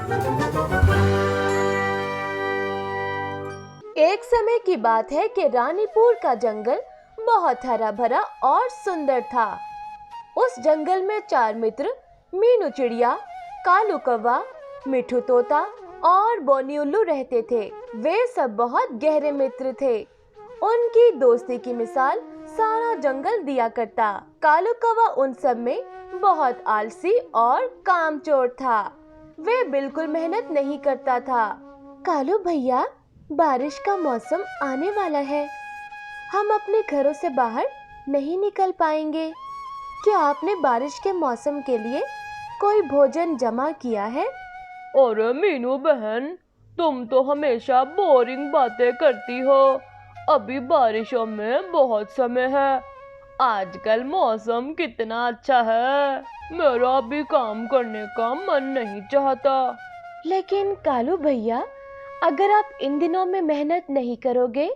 एक समय की बात है कि रानीपुर का जंगल बहुत हरा भरा और सुंदर था। उस जंगल में 4 मित्र मीनू चिड़िया, कालू कौवा, मिठू तोता और बोनी उल्लू रहते थे। वे सब बहुत गहरे मित्र थे। उनकी दोस्ती की मिसाल सारा जंगल दिया करता। कालू कौवा उन सब में बहुत आलसी और कामचोर था। वे बिल्कुल मेहनत नहीं करता था। कालू भैया, बारिश का मौसम आने वाला है। हम अपने घरों से बाहर नहीं निकल पाएंगे। क्या आपने बारिश के मौसम के लिए कोई भोजन जमा किया है? अरे मीनू बहन, तुम तो हमेशा बोरिंग बातें करती हो। अभी बारिशों में बहुत समय है। आजकल मौसम कितना अच्छा है। मेरा अभी काम करने का मन नहीं चाहता। लेकिन कालू भैया, अगर आप इन दिनों में मेहनत नहीं करोगे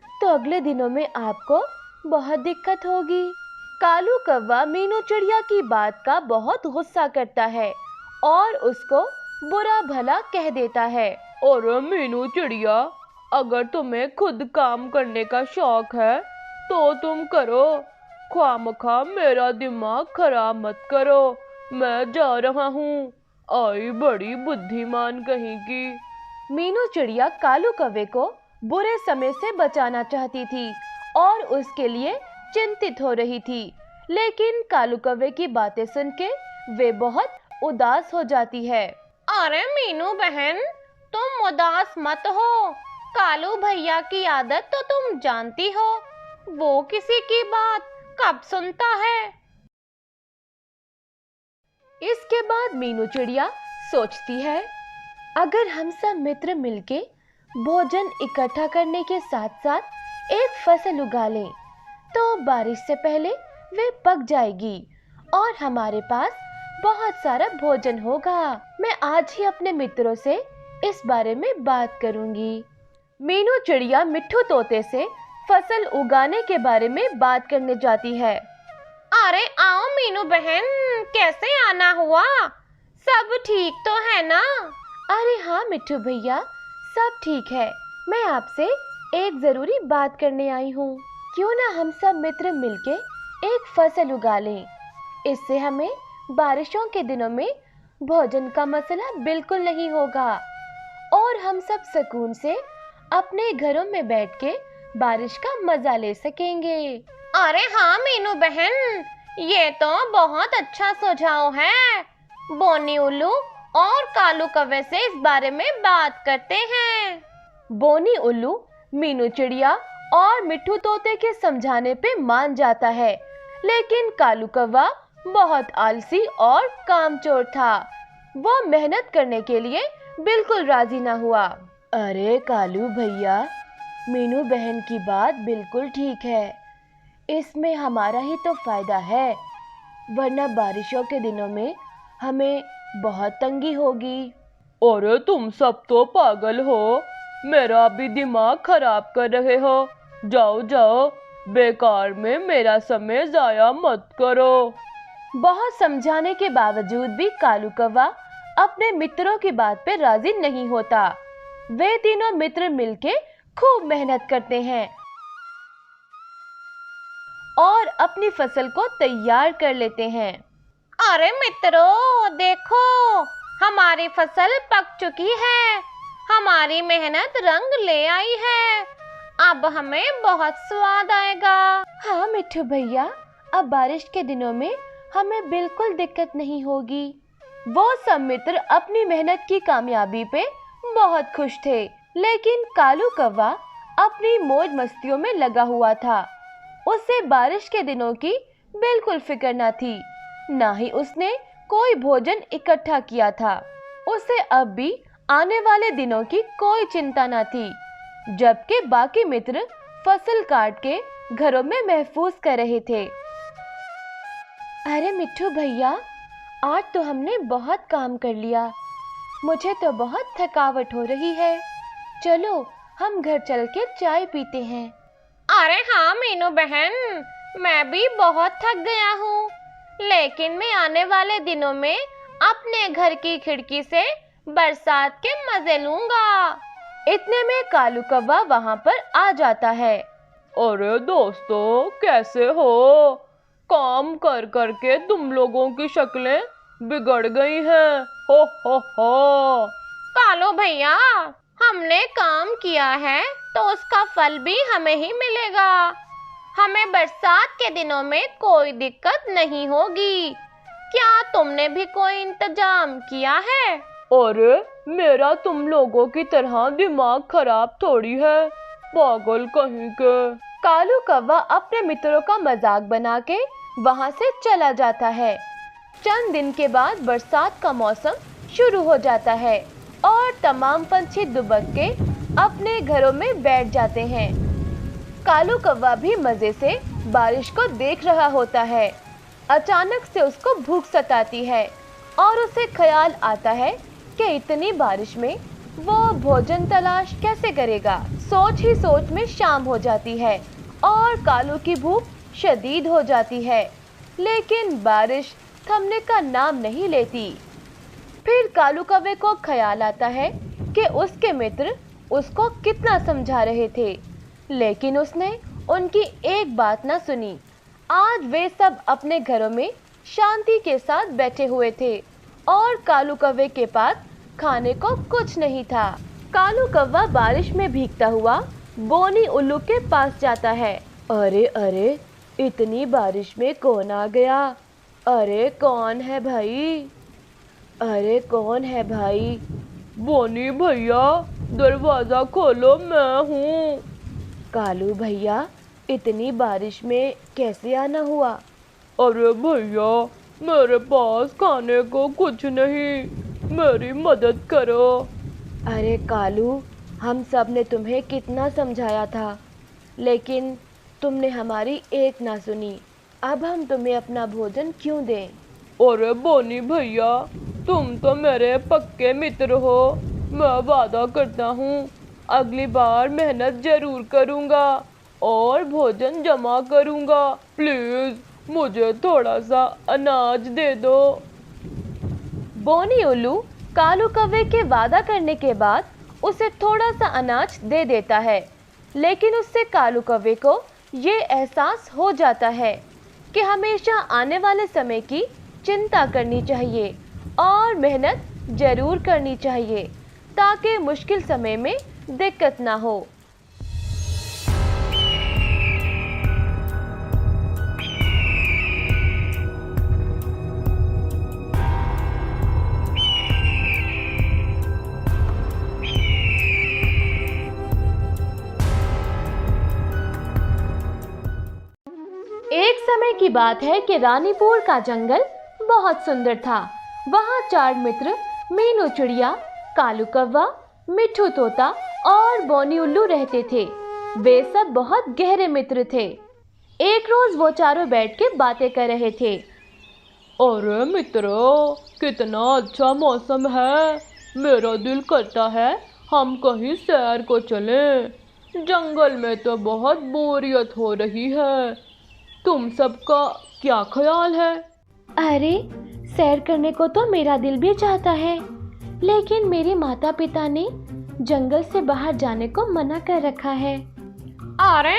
तो अगले दिनों में आपको बहुत दिक्कत होगी। कालू कौवा मीनू चिड़िया की बात का बहुत गुस्सा करता है और उसको बुरा भला कह देता है। अरे मीनू चिड़िया, अगर तुम्हें खुद काम करने का शौक है तो तुम करो। ख्वामखा मेरा दिमाग खराब मत करो। मैं जा रहा हूँ। आई बड़ी बुद्धिमान कहीं की। मीनू चिड़िया कालू कौवे को बुरे समय से बचाना चाहती थी और उसके लिए चिंतित हो रही थी। लेकिन कालू कौवे की बातें सुन के वे बहुत उदास हो जाती है। अरे मीनू बहन, तुम उदास मत हो। कालू भैया की आदत तो तुम जानती हो। वो किसी की बात कब सुनता है। इसके बाद मीनू चिड़िया सोचती है, अगर हम सब मित्र मिलके भोजन इकट्ठा करने के साथ साथ एक फसल उगा लें तो बारिश से पहले वे पक जाएगी और हमारे पास बहुत सारा भोजन होगा। मैं आज ही अपने मित्रों से इस बारे में बात करूंगी। मीनू चिड़िया मिट्ठू तोते से फसल उगाने के बारे में बात करने जाती है। अरे आओ मीनू बहन, कैसे आना हुआ? सब ठीक तो है ना? अरे हाँ मिट्ठू भैया, सब ठीक है। मैं आपसे एक जरूरी बात करने आई हूँ। क्यों ना हम सब मित्र मिलके एक फसल उगा लें। इससे हमें बारिशों के दिनों में भोजन का मसला बिल्कुल नहीं होगा और हम सब सुकून से अपने घरों में बैठ के बारिश का मजा ले सकेंगे। अरे हाँ मीनू बहन, ये तो बहुत अच्छा सुझाव है। बोनी उल्लू और कालू कौवे से इस बारे में बात करते हैं। बोनी उल्लू मीनू चिड़िया और मिट्ठू तोते के समझाने पे मान जाता है। लेकिन कालू कौवा बहुत आलसी और कामचोर था। वो मेहनत करने के लिए बिल्कुल राजी ना हुआ। अरे कालू भैया, मीनू बहन की बात बिल्कुल ठीक है। इसमें हमारा ही तो फायदा है, वरना बारिशों के दिनों में हमें बहुत तंगी होगी। अरे तुम सब तो पागल हो। मेरा भी दिमाग खराब कर रहे हो। जाओ जाओ, बेकार में मेरा समय जाया मत करो। बहुत समझाने के बावजूद भी कालू कौवा अपने मित्रों की बात पे राजी नहीं होता। वे तीनों मित्र मिलके खूब मेहनत करते हैं और अपनी फसल को तैयार कर लेते हैं। अरे मित्रों, देखो, हमारी फसल पक चुकी है। हमारी मेहनत रंग ले आई है। अब हमें बहुत स्वाद आएगा। हाँ मिट्ठू भैया, अब बारिश के दिनों में हमें बिल्कुल दिक्कत नहीं होगी। वो सब मित्र अपनी मेहनत की कामयाबी पे बहुत खुश थे। लेकिन कालू कौवा अपनी मौज मस्तियों में लगा हुआ था। उसे बारिश के दिनों की बिल्कुल फिक्र न थी, ना ही उसने कोई भोजन इकट्ठा किया था। उसे अब भी आने वाले दिनों की कोई चिंता न थी, जबकि बाकी मित्र फसल काट के घरों में महफूज कर रहे थे। अरे मिट्ठू भैया, आज तो हमने बहुत काम कर लिया। मुझे तो बहुत थकावट हो रही है। चलो हम घर चल के चाय पीते हैं। अरे हाँ मीनू बहन, मैं भी बहुत थक गया हूँ। लेकिन मैं आने वाले दिनों में अपने घर की खिड़की से बरसात के मजे लूंगा। इतने में कालू कौवा वहां पर आ जाता है। अरे दोस्तों, कैसे हो? काम कर कर के तुम लोगों की शक्लें बिगड़ गई हैं। हो। कालो भैया, हमने काम किया है तो उसका फल भी हमें ही मिलेगा। हमें बरसात के दिनों में कोई दिक्कत नहीं होगी। क्या तुमने भी कोई इंतजाम किया है? अरे मेरा तुम लोगों की तरह दिमाग खराब थोड़ी है, पागल कहीं के। कालू कौवा अपने मित्रों का मजाक बना के वहां से चला जाता है। चंद दिन के बाद बरसात का मौसम शुरू हो जाता है और तमाम पंछी दुबक के अपने घरों में बैठ जाते हैं। कालू कौवा भी मजे से बारिश को देख रहा होता है। अचानक से उसको भूख सताती है और उसे ख्याल आता है कि इतनी बारिश में वो भोजन तलाश कैसे करेगा। सोच ही सोच में शाम हो जाती है और कालू की भूख शदीद हो जाती है, लेकिन बारिश थमने का नाम नहीं लेती। फिर कालू कौवे को ख्याल आता है कि उसके मित्र उसको कितना समझा रहे थे, लेकिन उसने उनकी एक बात ना सुनी। आज वे सब अपने घरों में शांति के साथ बैठे हुए थे और कालू कौवे के पास खाने को कुछ नहीं था। कालू कौवा बारिश में भीगता हुआ बोनी उल्लू के पास जाता है। अरे अरे, इतनी बारिश में कौन आ गया? अरे कौन है भाई? अरे कौन है भाई? बोनी भैया, दरवाजा खोलो, मैं हूँ। कालू भैया, इतनी बारिश में कैसे आना हुआ? अरे भैया, मेरे पास खाने को कुछ नहीं, मेरी मदद करो। अरे कालू, हम सब ने तुम्हें कितना समझाया था, लेकिन तुमने हमारी एक ना सुनी। अब हम तुम्हें अपना भोजन क्यों दें? अरे बोनी भैया, तुम तो मेरे पक्के मित्र हो। मैं वादा करता हूँ अगली बार मेहनत जरूर करूँगा और भोजन जमा करूँगा। प्लीज मुझे थोड़ा सा अनाज दे दो। बोनी उल्लू कालू कौवे के वादा करने के बाद उसे थोड़ा सा अनाज दे देता है, लेकिन उससे कालू कौवे को ये एहसास हो जाता है कि हमेशा आने वाले समय की चिंता करनी चाहिए और मेहनत जरूर करनी चाहिए ताकि मुश्किल समय में दिक्कत ना हो। एक समय की बात है कि रानीपुर का जंगल बहुत सुंदर था। वहाँ 4 मित्र मीनू चिड़िया, कालू कौवा, मिठू तोता और बोनी उल्लू रहते थे। वे सब बहुत गहरे मित्र थे। एक रोज वो चारों बैठ के बातें कर रहे थे। अरे मित्रों, कितना अच्छा मौसम है। मेरा दिल करता है हम कहीं सैर को चलें। जंगल में तो बहुत बोरियत हो रही है। तुम सबका क्या ख्याल है? अरे, सैर करने को तो मेरा दिल भी चाहता है, लेकिन मेरे माता पिता ने जंगल से बाहर जाने को मना कर रखा है। अरे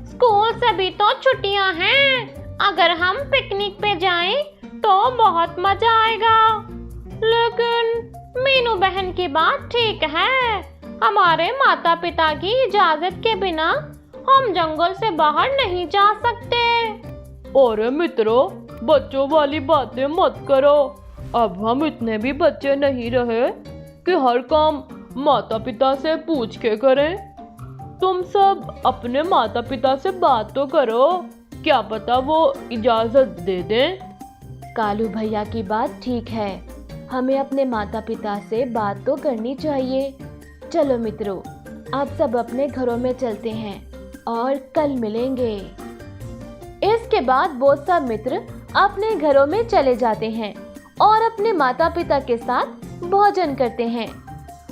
स्कूल से भी तो छुट्टियां हैं। अगर हम पिकनिक पे जाएं तो बहुत मजा आएगा। लेकिन मीनू बहन की बात ठीक है। हमारे माता पिता की इजाजत के बिना हम जंगल से बाहर नहीं जा सकते। अरे मित्रों, बच्चों वाली बातें मत करो। अब हम इतने भी बच्चे नहीं रहे कि हर काम माता पिता से पूछ के करें। तुम सब अपने माता पिता से बात तो करो, क्या पता वो इजाजत दे दें। कालू भैया की बात ठीक है, हमें अपने माता पिता से बात तो करनी चाहिए। चलो मित्रों, आप सब अपने घरों में चलते हैं और कल मिलेंगे। इसके बाद वो सब मित्र अपने घरों में चले जाते हैं और अपने माता पिता के साथ भोजन करते हैं।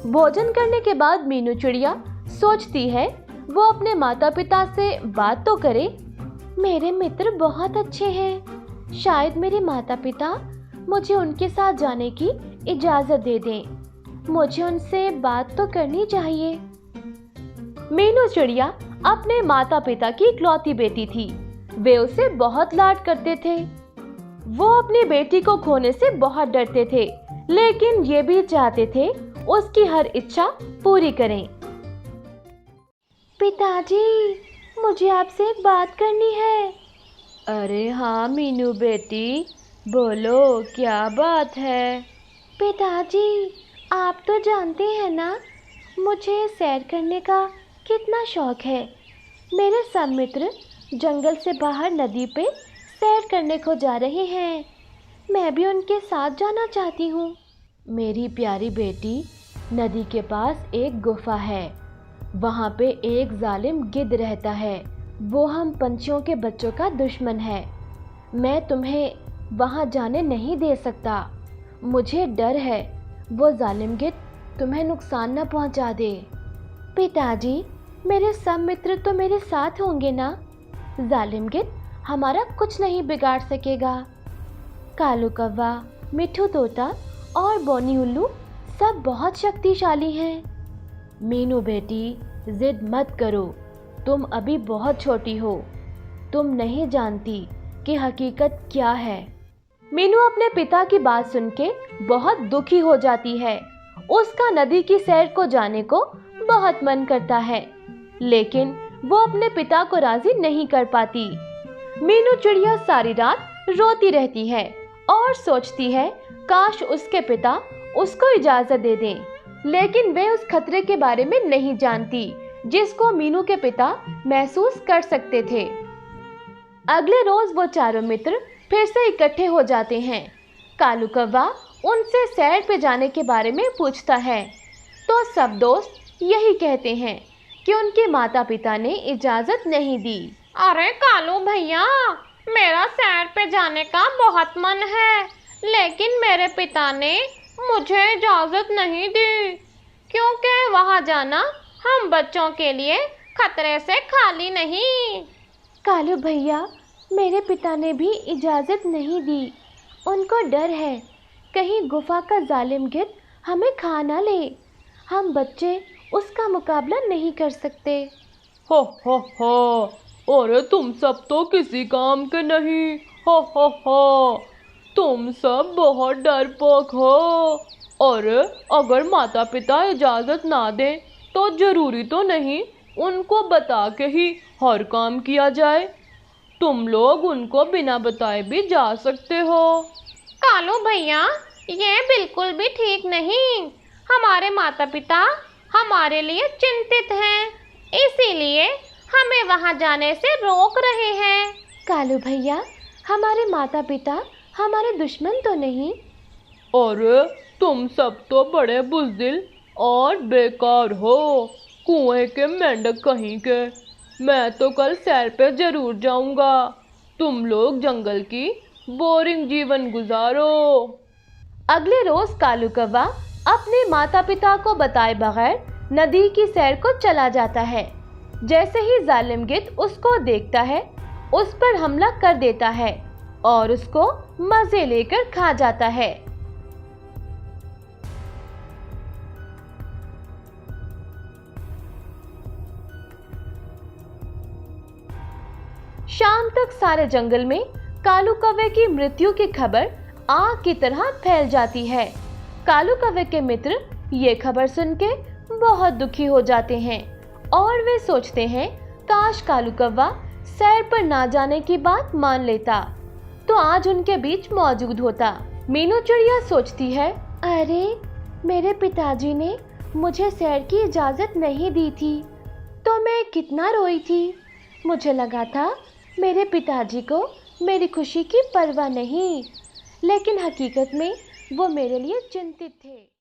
भोजन करने के बाद मीनू चिड़िया सोचती है वो अपने माता पिता से बात तो करे। मेरे मित्र बहुत अच्छे हैं, शायद मेरे माता पिता मुझे उनके साथ जाने की इजाज़त दे दें। मुझे उनसे बात तो करनी चाहिए। मीनू चिड़िया अपने माता पिता की इकलौती बेटी थी। वे उसे बहुत लाड करते थे। वो अपनी बेटी को खोने से बहुत डरते थे, लेकिन ये भी चाहते थे उसकी हर इच्छा पूरी करें। पिताजी, मुझे आपसे एक बात करनी है। अरे हाँ मीनू बेटी, बोलो क्या बात है। पिताजी, आप तो जानते हैं ना मुझे सैर करने का कितना शौक है। मेरे सब मित्र जंगल से बाहर नदी पे सैर करने को जा रहे हैं। मैं भी उनके साथ जाना चाहती हूँ। मेरी प्यारी बेटी, नदी के पास एक गुफा है। वहाँ पे एक जालिम गिद्ध रहता है। वो हम पंछियों के बच्चों का दुश्मन है। मैं तुम्हें वहाँ जाने नहीं दे सकता। मुझे डर है वो जालिम गिद्ध तुम्हें नुकसान न पहुँचा दे। पिताजी, मेरे सब मित्र तो मेरे साथ होंगे ना। जालिम गिद्ध हमारा कुछ नहीं बिगाड़ सकेगा। कालू कौवा, मिठू तोता और बोनी उल्लू सब बहुत शक्तिशाली हैं। मीनू बेटी, जिद मत करो। तुम अभी बहुत छोटी हो। तुम नहीं जानती कि हकीकत क्या है। मीनू अपने पिता की बात सुन के बहुत दुखी हो जाती है। उसका नदी की सैर को जाने को बहुत मन करता है, लेकिन वो अपने पिता को राजी नहीं कर पाती। मीनू चिड़िया सारी रात रोती रहती है और सोचती है काश उसके पिता उसको इजाजत दे दें, लेकिन वे उस खतरे के बारे में नहीं जानती जिसको मीनू के पिता महसूस कर सकते थे। अगले रोज वो चारों मित्र फिर से इकट्ठे हो जाते हैं। कालू कौवा उनसे सैर पे जाने के बारे में पूछता है, तो सब दोस्त यही कहते हैं कि उनके माता पिता ने इजाजत नहीं दी। अरे कालू भैया, मेरा सैर पे जाने का बहुत मन है, लेकिन मेरे पिता ने मुझे इजाजत नहीं दी, क्योंकि वहाँ जाना हम बच्चों के लिए खतरे से खाली नहीं। कालू भैया, मेरे पिता ने भी इजाजत नहीं दी। उनको डर है कहीं गुफा का जालिम गिद्ध हमें खा ना ले। हम बच्चे उसका मुकाबला नहीं कर सकते। हो हो, अरे तुम सब तो किसी काम के नहीं। हो, तुम सब बहुत डरपोक हो। और अगर माता पिता इजाज़त ना दें तो ज़रूरी तो नहीं उनको बता के ही हर काम किया जाए। तुम लोग उनको बिना बताए भी जा सकते हो। कालू भैया, ये बिल्कुल भी ठीक नहीं। हमारे माता पिता हमारे लिए चिंतित हैं, इसीलिए हमें वहाँ जाने से रोक रहे हैं। कालू भैया, हमारे माता पिता हमारे दुश्मन तो नहीं। अरे तुम सब तो बड़े बुज़दिल और बेकार हो, कुएं के मेंढक कहीं के। मैं तो कल सैर पे जरूर जाऊंगा। तुम लोग जंगल की बोरिंग जीवन गुजारो। अगले रोज कालू कौवा अपने माता पिता को बताए बगैर नदी की सैर को चला जाता है। जैसे ही जालिम गिद्ध उसको देखता है, उस पर हमला कर देता है और उसको मजे लेकर खा जाता है। शाम तक सारे जंगल में कालू कौवे की मृत्यु की खबर आग की तरह फैल जाती है। कालू कौवे के मित्र ये खबर सुन के बहुत दुखी हो जाते हैं और वे सोचते हैं काश कालू कौवा सैर पर ना जाने की बात मान लेता तो आज उनके बीच मौजूद होता। मीनू चिड़िया सोचती है, अरे मेरे पिताजी ने मुझे सैर की इजाजत नहीं दी थी तो मैं कितना रोई थी। मुझे लगा था मेरे पिताजी को मेरी खुशी की परवाह नहीं, लेकिन हकीकत में वो मेरे लिए चिंतित थे।